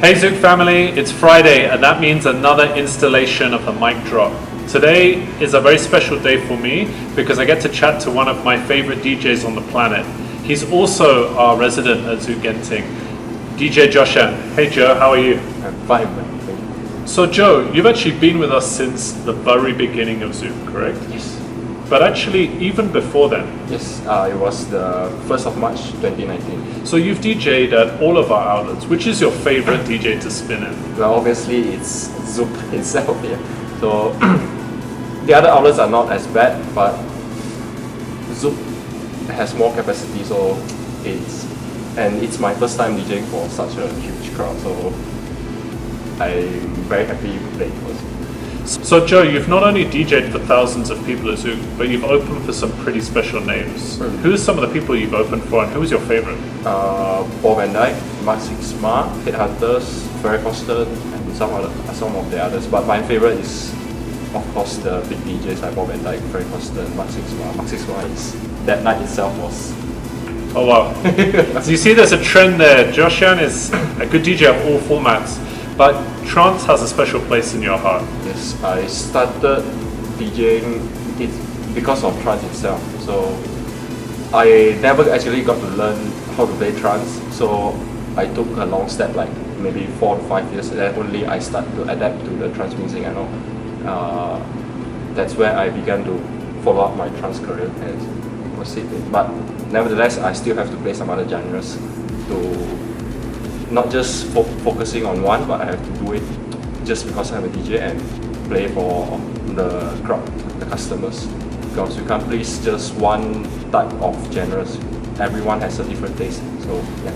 Hey Zouk Family, it's Friday and that means another installation of a mic drop. Today is a very special day for me because I get to chat to one of my favorite DJs on the planet. He's also our resident at Zouk Genting, DJ Joshen. Hey Joe, how are you? I'm fine, man. Thank you. So Joe, you've actually been with us since the very beginning of Zouk, correct? Yes. But actually even before then. Yes, it was the 1st of March 2019. So you've DJ'd at all of our outlets. Which is your favorite DJ to spin in? Well, obviously it's Zouk itself here. So the other outlets are not as bad, but Zouk has more capacity, so it's my first time DJing for such a huge crowd, so I'm very happy to play for Zouk. So Joe, you've not only DJ'd for thousands of people at Zouk, but you've opened for some pretty special names. Who are some of the people you've opened for and who was your favourite? Bob and Dyke, Mark Sixma, Headhunters, Ferry Coston, and some of the others. But my favourite is, of course, the big DJs like Bob and Dyke, Ferry Coston, Mark Sixma. Mark Sixma is, that night itself was... Oh wow. So you see there's a trend there. Joshen is a good DJ of all formats, but trance has a special place in your heart. Yes, I started DJing it because of trance itself. So I never actually got to learn how to play trance. So I took a long step, like maybe 4 to 5 years, and then only I started to adapt to the trance music and all. That's where I began to follow up my trance career and proceed. But nevertheless, I still have to play some other genres to not just focusing on one, but I have to do it just because I'm a DJ and play for the crowd, the customers. Because you can't please just one type of genres. Everyone has a different taste, so yeah.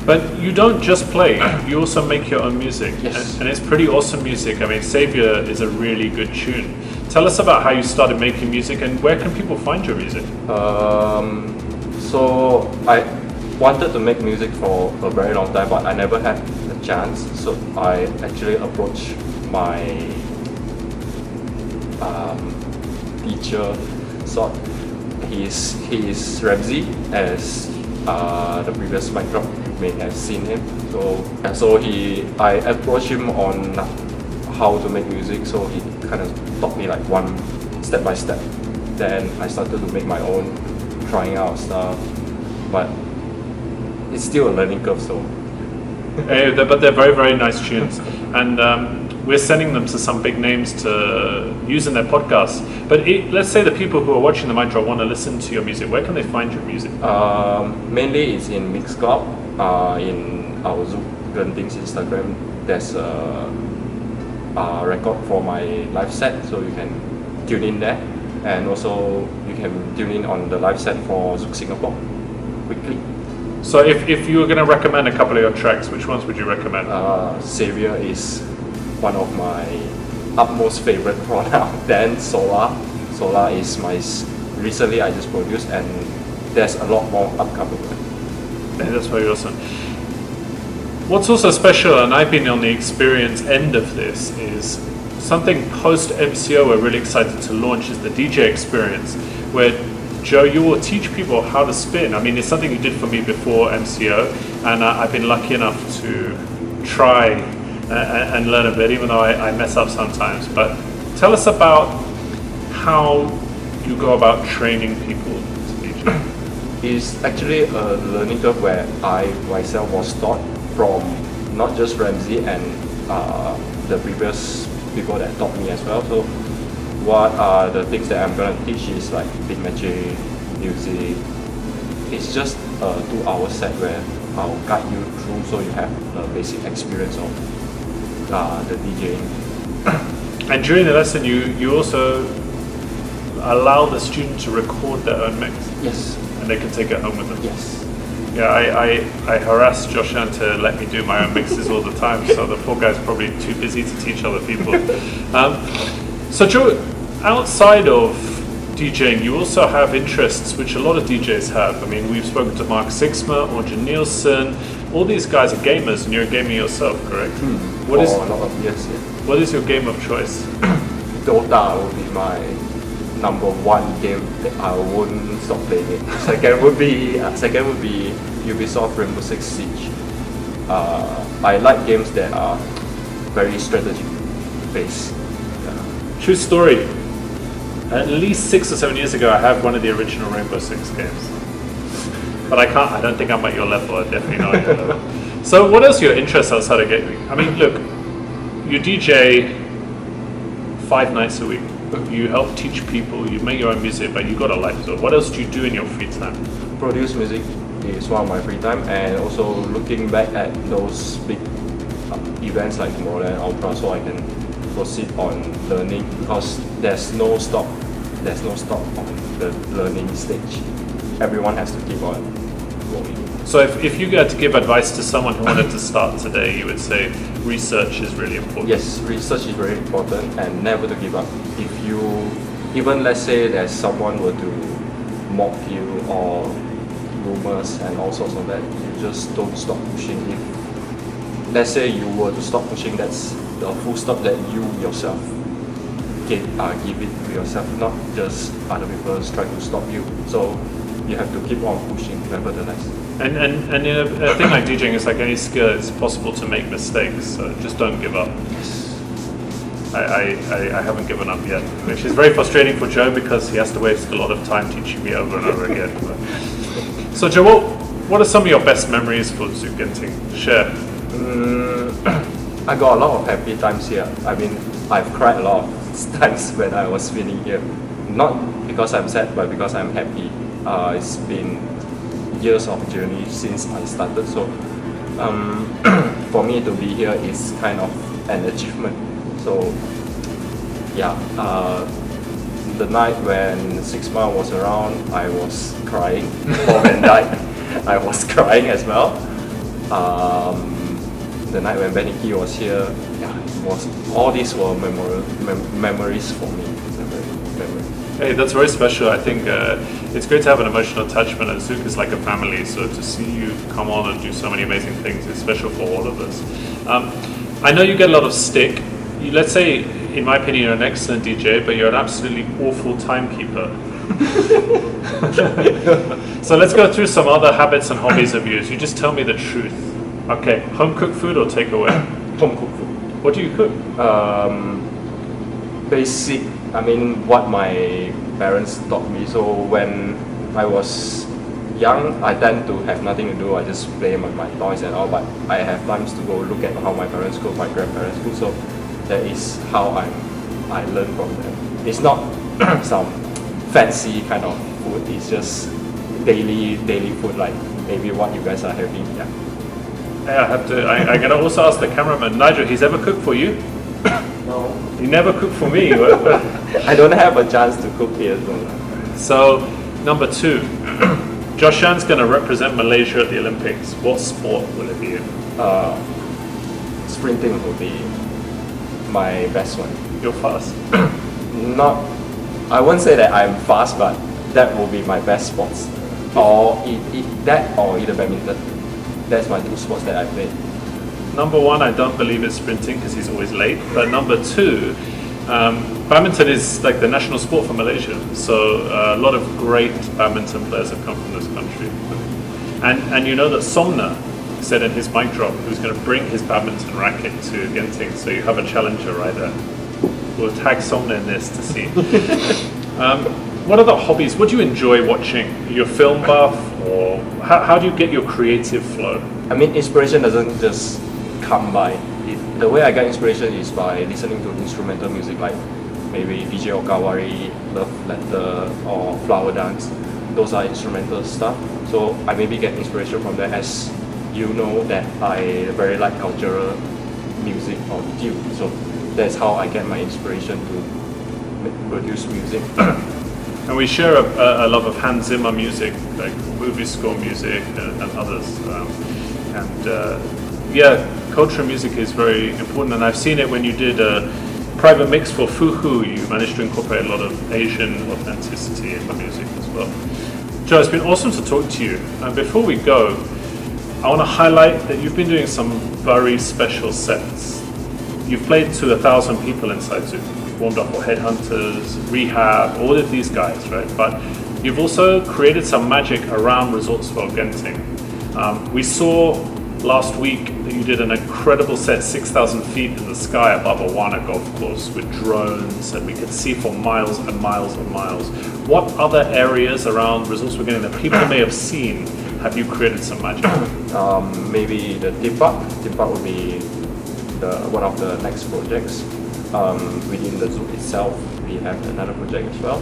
But you don't just play, you also make your own music. Yes. And it's pretty awesome music. I mean, Savior is a really good tune. Tell us about how you started making music and where can people find your music? So I wanted to make music for a very long time, but I never had a chance. So I actually approached my teacher. So he is Ramsey, as the previous mic drop you may have seen him. So I approached him on how to make music. So he kind of taught me like one step by step. Then I started to make my own, trying out stuff, but it's still a learning curve, so. But they're very, very nice tunes. And we're sending them to some big names to use in their podcasts. But let's say the people who are watching the mic drop want to listen to your music. Where can they find your music? Mainly it's in Mixcloud, in our Zouk Genting's Instagram. There's a record for my live set, so you can tune in there. And also you can tune in on the live set for Zouk Singapore weekly. So if you were going to recommend a couple of your tracks, which ones would you recommend? Savior is one of my utmost favorite for now. Then Solar is recently I just produced, and there's a lot more upcoming. Yeah, that's very awesome. What's also special, and I've been on the experience end of this, is something post MCO we're really excited to launch is the DJ experience, where Joe, you will teach people how to spin. I mean, it's something you did for me before MCO, and I've been lucky enough to try and learn a bit, even though I mess up sometimes. But tell us about how you go about training people to DJ. It's actually a learning curve where I myself was taught from not just Ramsey and the previous people that taught me as well. So what are the things that I'm going to teach is like beat matching, music. It's just a 2-hour set where I'll guide you through so you have a basic experience of the DJing. And during the lesson you also allow the student to record their own mix? Yes. And they can take it home with them? Yes. Yeah, I harass Joshen to let me do my own mixes all the time, so the poor guy's probably too busy to teach other people. So Joe, outside of DJing, you also have interests which a lot of DJs have. I mean, we've spoken to Mark Sixma, Orjan Nielsen, all these guys are gamers, and you're a gamer yourself, correct? For a lot of years, yeah. What is your game of choice? Dota will be my number one game that I wouldn't stop playing it. Second would be Ubisoft Rainbow Six Siege. I like games that are very strategic based. True story. At least 6 or 7 years ago, I have one of the original Rainbow Six games. But I don't think I'm at your level. I'm definitely not at your level. So what else are your interests outside of gaming? I mean, look, you DJ 5 nights a week. You help teach people, you make your own music, but you got a life as well. What else do you do in your free time? Produce music is one of my free time, and also looking back at those big events like Tomorrowland, Ultra, so I can proceed on learning, because there's no stop on the learning stage. Everyone has to keep on going. So if you had to give advice to someone who wanted to start today, you would say research is really important. Yes, research is very important, and never to give up. If you, even let's say that someone were to mock you or rumors and all sorts of that, you just don't stop pushing. If let's say you were to stop pushing, that's the full stop that you yourself give it to yourself, not just other people trying to stop you. So you have to keep on pushing nevertheless. And in a thing like DJing, it's like any skill, it's possible to make mistakes, so just don't give up. Yes. I haven't given up yet, which is very frustrating for Joe because he has to waste a lot of time teaching me over and over again. So Joe, what are some of your best memories for Zouk Genting? Share. I got a lot of happy times here. I mean, I've cried a lot of times when I was spinning here. Not because I'm sad, but because I'm happy. It's been years of journey since I started, so for me to be here is kind of an achievement. So yeah, the night when 6 Mile was around, I was crying. Paul Van Dyke, I was crying as well. The night when Benny Key was here, yeah, it was, all these were memories for me. Hey, that's very special. I think it's great to have an emotional attachment, and Zouk is like a family, so to see you come on and do so many amazing things is special for all of us. I know you get a lot of stick. Let's say, in my opinion, you're an excellent DJ, but you're an absolutely awful timekeeper. So let's go through some other habits and hobbies of yours. You just tell me the truth. Okay, home cooked food or takeaway? Home cooked food. What do you cook? Basic, I mean, what my parents taught me. So when I was young, I tend to have nothing to do. I just play with my toys and all, but I have times to go look at how my parents cook, my grandparents cook. So that is how I learn from them. It's not some fancy kind of food. It's just daily food, like maybe what you guys are having. Yeah. Yeah, I have to. I gotta also ask the cameraman, Nigel. He's ever cooked for you? No. He never cooked for me. I don't have a chance to cook here. So, number 2, Joshen's going to represent Malaysia at the Olympics. What sport will it be in? Sprinting will be my best one. You're fast. Not, I won't say that I'm fast, but that will be my best sports. Or that or either badminton. That's my 2 sports that I play. Number 1, I don't believe it's sprinting because he's always late. But number 2, badminton is like the national sport for Malaysia. So a lot of great badminton players have come from this country. And you know that Somna said in his mic drop he was going to bring his badminton racket to Genting. So you have a challenger right there. We'll tag Somna in this to see. What other hobbies? What do you enjoy watching? Are you a film buff, or how do you get your creative flow? I mean, inspiration doesn't just come by. The way I get inspiration is by listening to instrumental music, like maybe DJ Okawari, Love Letter, or Flower Dance. Those are instrumental stuff. So I maybe get inspiration from that, as you know that I very like cultural music or tune. So that's how I get my inspiration to produce music. And we share a love of Hans Zimmer music, like movie score music and others. Yeah, cultural music is very important, and I've seen it when you did a private mix for Fuhu. You managed to incorporate a lot of Asian authenticity in the music as well. Joe, it's been awesome to talk to you. And before we go, I want to highlight that you've been doing some very special sets. You've played to 1,000 people inside Zouk. You've warmed up for Headhunters, Rehab, all of these guys, right? But you've also created some magic around Resorts World Genting. We saw last week that you did an incredible set 6,000 feet in the sky above Awana Golf Course with drones, and we could see for miles and miles and miles. What other areas around Resorts World Genting that people may have seen have you created some magic? Maybe the theme park. Theme park would be one of the next projects. Within the Zouk itself, we have another project as well.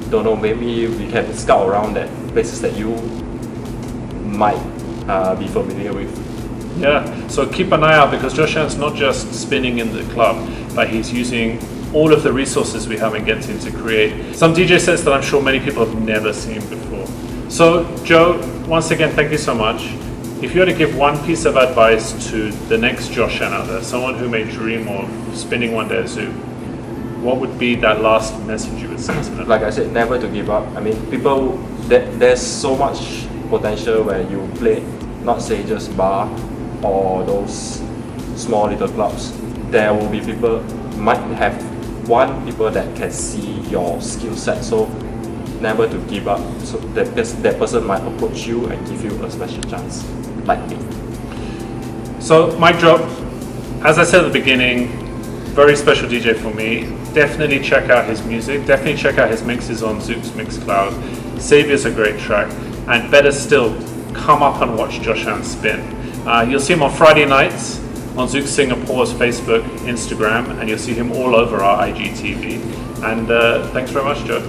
Don't know, maybe we can scout around that places that you might be familiar with. Yeah, so keep an eye out, because Joshen's not just spinning in the club, but he's using all of the resources we have in Genting to create some DJ sets that I'm sure many people have never seen before. So Joe, once again, thank you so much. If you had to give one piece of advice to the next Joshen out there, someone who may dream of spinning one day at Zouk, what would be that last message you would say to them? Like I said, never to give up. I mean, people, there's so much potential where you play, not say just bar or those small little clubs. There will be people, might have people that can see your skill set, so never to give up. So that person might approach you and give you a special chance, like me. So mic drop, as I said at the beginning, very special DJ for me. Definitely check out his music, definitely check out his mixes on Zouk's Mixcloud. Saviour's a great track, and better still, come up and watch Joshen spin. You'll see him on Friday nights on Zouk Singapore's Facebook, Instagram, and you'll see him all over our IGTV. And thanks very much, Joe.